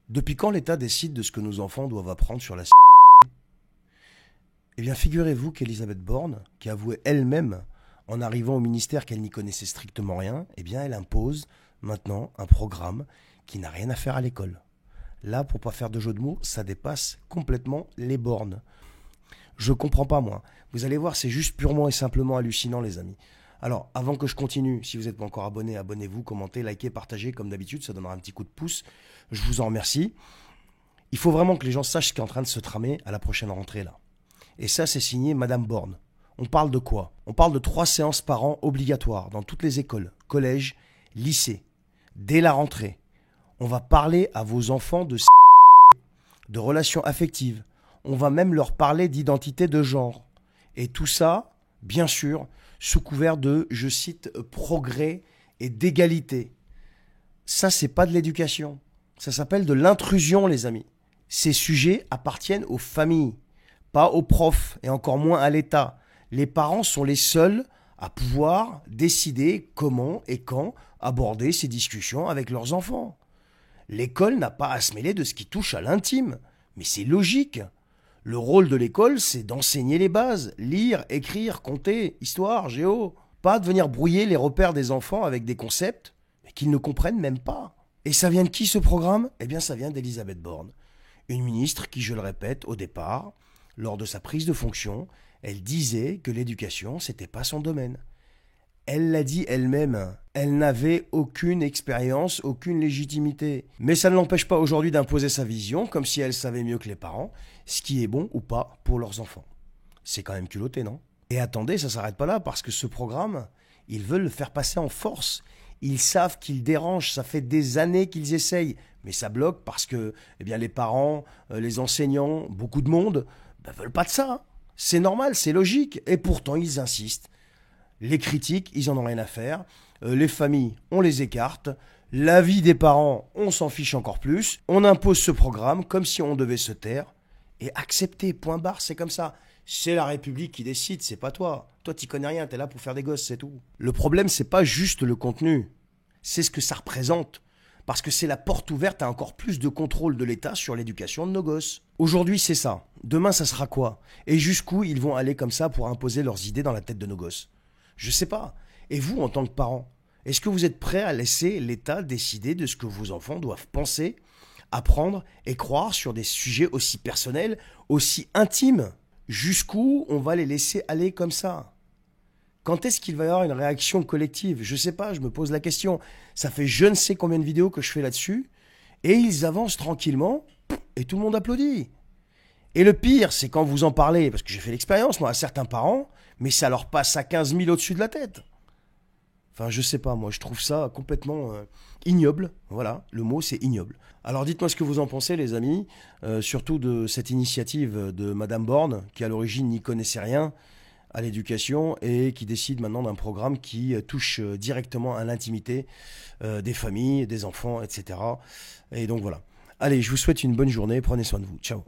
Depuis quand l'État décide de ce que nos enfants doivent apprendre sur la Eh bien, figurez-vous qu'Elisabeth Borne, qui avouait elle-même, en arrivant au ministère qu'elle n'y connaissait strictement rien, eh bien, elle impose maintenant un programme qui n'a rien à faire à l'école. Là, pour pas faire de jeu de mots, ça dépasse complètement les bornes. Je comprends pas, moi. Vous allez voir, c'est juste purement et simplement hallucinant, les amis. Alors, avant que je continue, si vous n'êtes pas encore abonné, abonnez-vous, commentez, likez, partagez, comme d'habitude, ça donnera un petit coup de pouce. Je vous en remercie. Il faut vraiment que les gens sachent ce qui est en train de se tramer à la prochaine rentrée, là. Et ça, c'est signé Madame Borne. On parle de quoi? On parle de 3 séances par an obligatoires dans toutes les écoles, collèges, lycées. Dès la rentrée, on va parler à vos enfants de relations affectives. On va même leur parler d'identité de genre. Et tout ça, bien sûr, sous couvert de, je cite, progrès et d'égalité. Ça, c'est pas de l'éducation. Ça s'appelle de l'intrusion, les amis. Ces sujets appartiennent aux familles, pas aux profs et encore moins à l'État. Les parents sont les seuls à pouvoir décider comment et quand aborder ces discussions avec leurs enfants. L'école n'a pas à se mêler de ce qui touche à l'intime, mais c'est logique. Le rôle de l'école, c'est d'enseigner les bases, lire, écrire, compter, histoire, géo. Pas de venir brouiller les repères des enfants avec des concepts mais qu'ils ne comprennent même pas. Et ça vient de qui ce programme? Eh bien ça vient d'Elisabeth Borne, une ministre qui, je le répète, au départ, lors de sa prise de fonction, elle disait que l'éducation, c'était pas son domaine. Elle l'a dit elle-même, elle n'avait aucune expérience, aucune légitimité. Mais ça ne l'empêche pas aujourd'hui d'imposer sa vision, comme si elle savait mieux que les parents, ce qui est bon ou pas pour leurs enfants. C'est quand même culotté, non? Et attendez, ça s'arrête pas là, parce que ce programme, ils veulent le faire passer en force. Ils savent qu'il dérange, ça fait des années qu'ils essayent, mais ça bloque parce que eh bien, les parents, les enseignants, beaucoup de monde, veulent pas de ça. C'est normal, c'est logique, et pourtant ils insistent. Les critiques, ils en ont rien à faire. Les familles, on les écarte. L'avis des parents, on s'en fiche encore plus. On impose ce programme comme si on devait se taire. Et accepter, point barre, c'est comme ça. C'est la République qui décide, c'est pas toi. Toi, t'y connais rien, t'es là pour faire des gosses, c'est tout. Le problème, c'est pas juste le contenu. C'est ce que ça représente. Parce que c'est la porte ouverte à encore plus de contrôle de l'État sur l'éducation de nos gosses. Aujourd'hui, c'est ça. Demain, ça sera quoi? Et jusqu'où ils vont aller comme ça pour imposer leurs idées dans la tête de nos gosses? Je sais pas. Et vous, en tant que parent, est-ce que vous êtes prêt à laisser l'État décider de ce que vos enfants doivent penser, apprendre et croire sur des sujets aussi personnels, aussi intimes? Jusqu'où on va les laisser aller comme ça? Quand est-ce qu'il va y avoir une réaction collective? Je sais pas, je me pose la question. Ça fait je ne sais combien de vidéos que je fais là-dessus, et ils avancent tranquillement, et tout le monde applaudit. Et le pire, c'est quand vous en parlez, parce que j'ai fait l'expérience, moi, à certains parents, mais ça leur passe à 15 000 au-dessus de la tête. Enfin, je sais pas, moi, je trouve ça complètement ignoble. Voilà, le mot, c'est ignoble. Alors, dites-moi ce que vous en pensez, les amis, surtout de cette initiative de Madame Borne, qui à l'origine n'y connaissait rien à l'éducation et qui décide maintenant d'un programme qui touche directement à l'intimité des familles, des enfants, etc. Et donc voilà. Allez, je vous souhaite une bonne journée, prenez soin de vous. Ciao.